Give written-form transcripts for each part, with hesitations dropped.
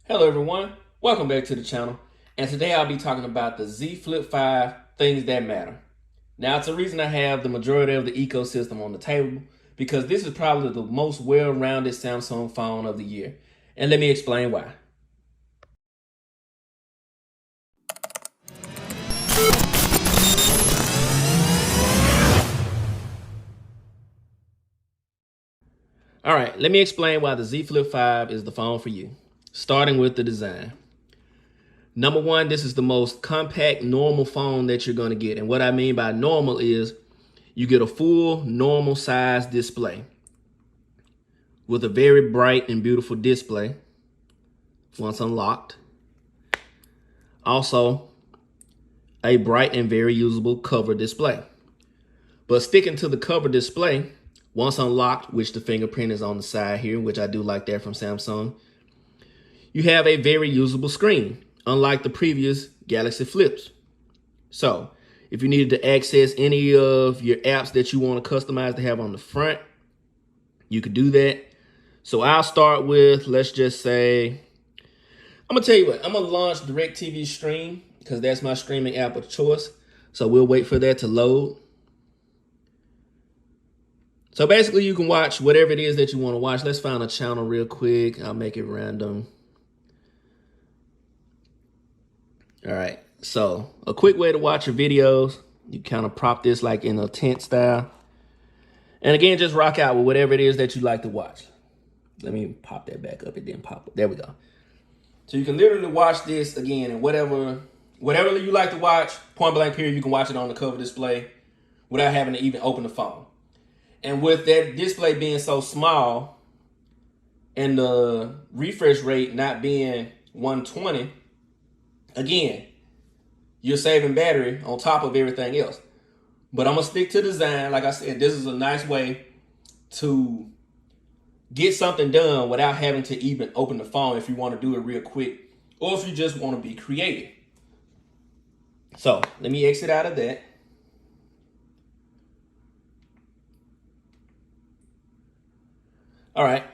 Hello everyone, welcome back to the channel, and today I'll be talking about the Z Flip 5 things that matter. Now it's a reason I have the majority of the ecosystem on the table because this is probably the most well-rounded Samsung phone of the year, and let me explain why. Alright, let me explain why the Z Flip 5 is the phone for you, starting with the design. Number one, this is the most compact normal phone that you're going to get. And what I mean by normal is you get a full normal size display with a very bright and beautiful display once unlocked. Also, a bright and very usable cover display. But sticking to the cover display, once unlocked, which the fingerprint is on the side here, which I do like that from Samsung, you have a very usable screen, unlike the previous Galaxy Flips. So if you needed to access any of your apps that you want to customize to have on the front, you could do that. So I'll start with, let's just say, I'm gonna tell you what, I'm gonna launch DirecTV Stream because that's my streaming app of choice. So we'll wait for that to load. So basically you can watch whatever it is that you want to watch. Let's find a channel real quick. I'll make it random. All right, so a quick way to watch your videos, you kind of prop this like in a tent style. And again, just rock out with whatever it is that you like to watch. Let me pop that back up. It didn't pop up. There we go. So you can literally watch this again, and whatever you like to watch, point blank period, you can watch it on the cover display without having to even open the phone. And with that display being so small and the refresh rate not being 120, again, you're saving battery on top of everything else. But I'm going to stick to design. Like I said, this is a nice way to get something done without having to even open the phone if you want to do it real quick or if you just want to be creative. So let me exit out of that. All right.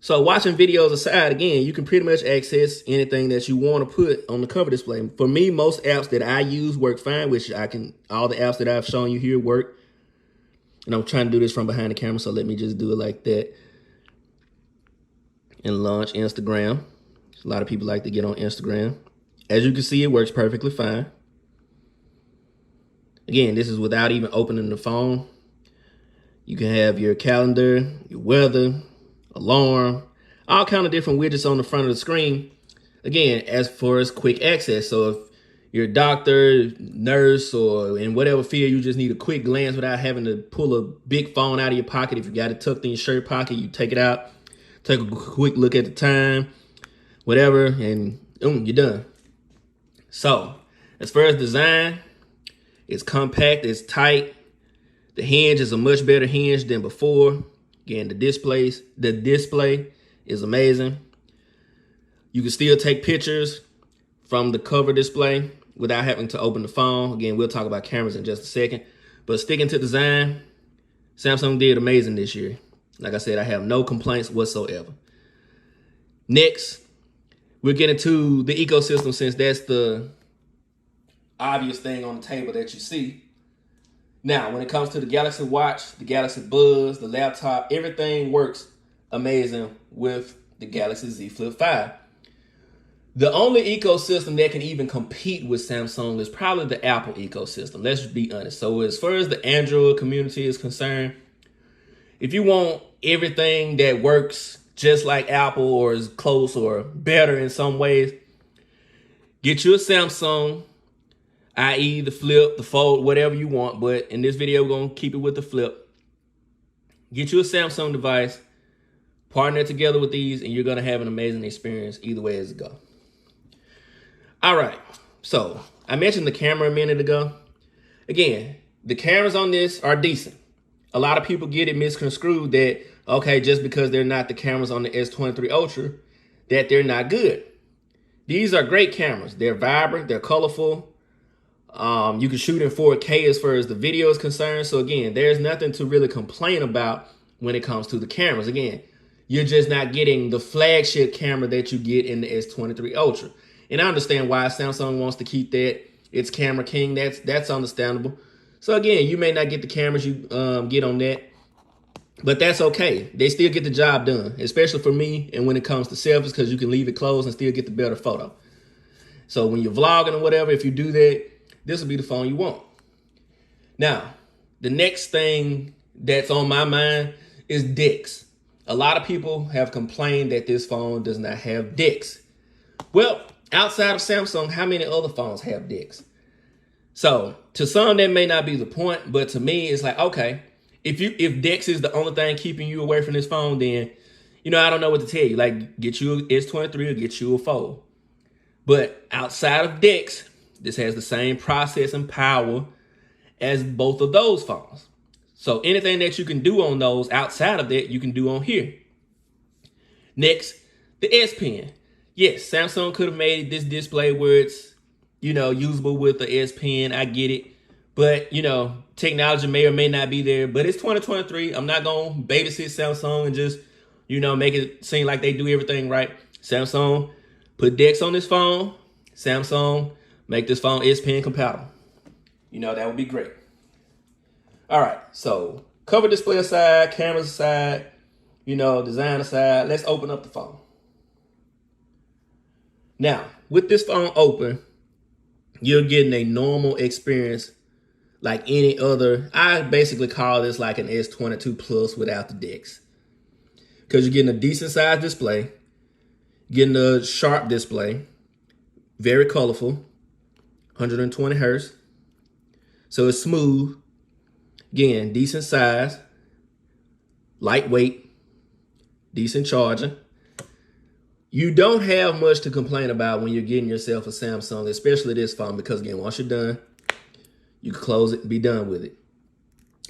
So watching videos aside, again, you can pretty much access anything that you want to put on the cover display. For me, most apps that I use work fine, which all the apps that I've shown you here work. And I'm trying to do this from behind the camera, so let me just do it like that. And launch Instagram. A lot of people like to get on Instagram. As you can see, it works perfectly fine. Again, this is without even opening the phone. You can have your calendar, your weather, alarm, all kind of different widgets on the front of the screen. Again, as far as quick access. So if you're a doctor, nurse, or in whatever field, you just need a quick glance without having to pull a big phone out of your pocket. If you got it tucked in your shirt pocket, you take it out, take a quick look at the time, whatever, and you're done. So as far as design, it's compact, it's tight. The hinge is a much better hinge than before. Again, the display is amazing. You can still take pictures from the cover display without having to open the phone. Again, we'll talk about cameras in just a second. But sticking to design, Samsung did amazing this year. Like I said, I have no complaints whatsoever. Next, we'll get into the ecosystem since that's the obvious thing on the table that you see. Now, when it comes to the Galaxy Watch, the Galaxy Buds, the laptop, everything works amazing with the Galaxy Z Flip 5. The only ecosystem that can even compete with Samsung is probably the Apple ecosystem. Let's be honest. So as far as the Android community is concerned, if you want everything that works just like Apple or is close or better in some ways, get you a Samsung, i.e. the Flip, the Fold, whatever you want. But in this video, we're going to keep it with the Flip. Get you a Samsung device, partner it together with these, and you're going to have an amazing experience either way as it goes. All right, so I mentioned the camera a minute ago. Again, the cameras on this are decent. A lot of people get it misconstrued that, okay, just because they're not the cameras on the S23 Ultra, that they're not good. These are great cameras. They're vibrant, they're colorful. You can shoot in 4K as far as the video is concerned. So again, there's nothing to really complain about when it comes to the cameras. Again, You're just not getting the flagship camera that you get in the S23 Ultra. And I understand why Samsung wants to keep that. It's camera king. That's understandable. So again, you may not get the cameras you get on that, but that's okay. They still get the job done, especially for me and when it comes to selfies, because you can leave it closed and still get the better photo. So when you're vlogging or whatever, if you do that, this will be the phone you want. Now, the next thing that's on my mind is DeX. A lot of people have complained that this phone does not have DeX. Well, outside of Samsung, how many other phones have DeX? So to some, that may not be the point, but to me, it's like, okay, if DeX is the only thing keeping you away from this phone, then, I don't know what to tell you. Like, get you a S23 or get you a Fold. But outside of DeX, this has the same processing power as both of those phones. So anything that you can do on those outside of that, you can do on here. Next, the S Pen. Yes, Samsung could have made this display where it's, usable with the S Pen. I get it. But, technology may or may not be there. But it's 2023. I'm not going to babysit Samsung and just, make it seem like they do everything right. Samsung, put DeX on this phone. Samsung, make this phone S Pen compatible. That would be great. All right, so cover display aside, cameras aside, design aside, let's open up the phone. Now, with this phone open, you're getting a normal experience like any other. I basically call this like an S22 Plus without the DeX. Because you're getting a decent sized display, getting a sharp display, very colorful, 120 hertz. So it's smooth. Again, decent size, lightweight, decent charging. You don't have much to complain about when you're getting yourself a Samsung, especially this phone, because again, once you're done, you can close it and be done with it.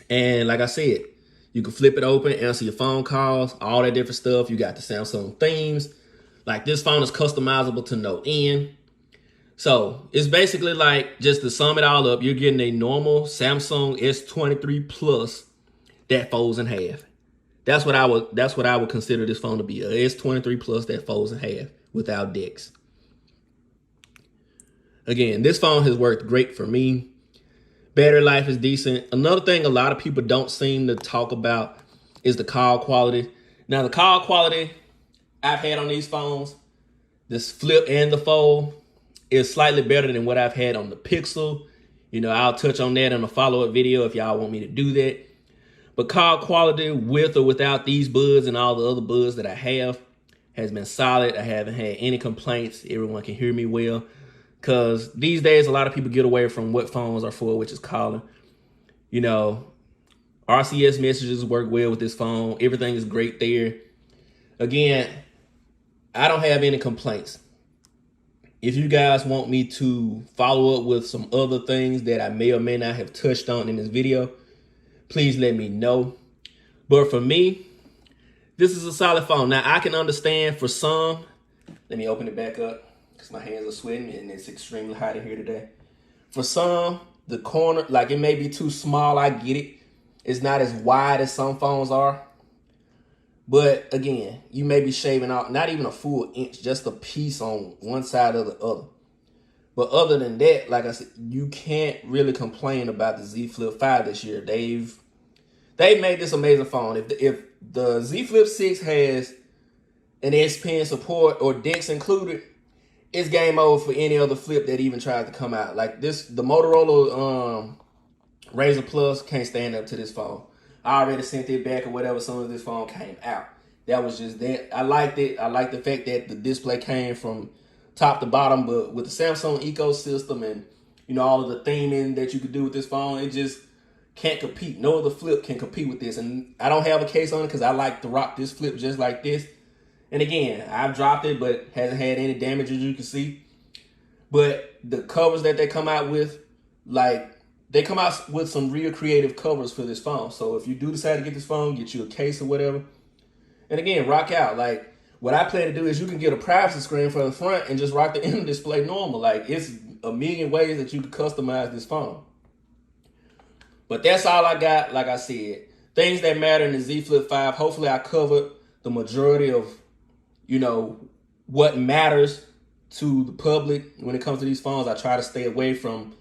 And like I said, you can flip it open, answer your phone calls, all that different stuff. You got the Samsung themes. Like, this phone is customizable to no end. So it's basically like, just to sum it all up, you're getting a normal Samsung S23 Plus that folds in half. That's what I would consider this phone to be, a S23 Plus that folds in half without DeX. Again, this phone has worked great for me. Battery life is decent. Another thing a lot of people don't seem to talk about is the call quality. Now, the call quality I've had on these phones, this Flip and the Fold, is slightly better than what I've had on the Pixel. I'll touch on that in a follow-up video if y'all want me to do that. But call quality with or without these buds and all the other buds that I have has been solid. I haven't had any complaints. Everyone can hear me well. Because these days, a lot of people get away from what phones are for, which is calling. RCS messages work well with this phone. Everything is great there. Again, I don't have any complaints. If you guys want me to follow up with some other things that I may or may not have touched on in this video, please let me know. But for me, this is a solid phone. Now, I can understand for some, let me open it back up because my hands are sweating and it's extremely hot in here today. For some, the corner, like, it may be too small. I get it. It's not as wide as some phones are. But again, you may be shaving out not even a full inch, just a piece on one side or the other. But other than that, like I said, you can't really complain about the Z Flip 5 this year. They've made this amazing phone. If the Z Flip 6 has an S Pen support or DeX included, it's game over for any other flip that even tries to come out. Like this, the Motorola Razr Plus can't stand up to this phone. I already sent it back or whatever as soon as this phone came out. That was just that. I liked it. I liked the fact that the display came from top to bottom, but with the Samsung ecosystem and all of the theming that you could do with this phone, it just can't compete. No other flip can compete with this. And I don't have a case on it because I like to rock this flip just like this. And again, I've dropped it, but hasn't had any damage as you can see. But the covers that they come out with, like, they come out with some real creative covers for this phone. So if you do decide to get this phone, get you a case or whatever. And again, rock out. Like, what I plan to do is you can get a privacy screen for the front and just rock the in display normal. Like, it's a million ways that you can customize this phone. But that's all I got. Like I said, things that matter in the Z Flip 5. Hopefully I covered the majority of, you know, what matters to the public when it comes to these phones. I try to stay away from,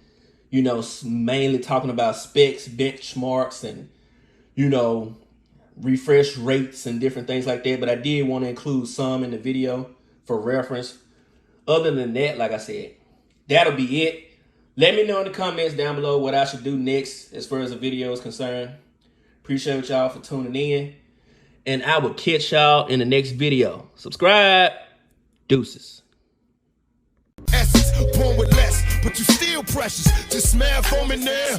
you know, mainly talking about specs, benchmarks, and, you know, refresh rates and different things like that. But I did want to include some in the video for reference. Other than that, like I said, that'll be it. Let me know in the comments down below what I should do next as far as the video is concerned. Appreciate y'all for tuning in. And I will catch y'all in the next video. Subscribe. Deuces. Essence, born with less, but you still precious. Just smell foam in there.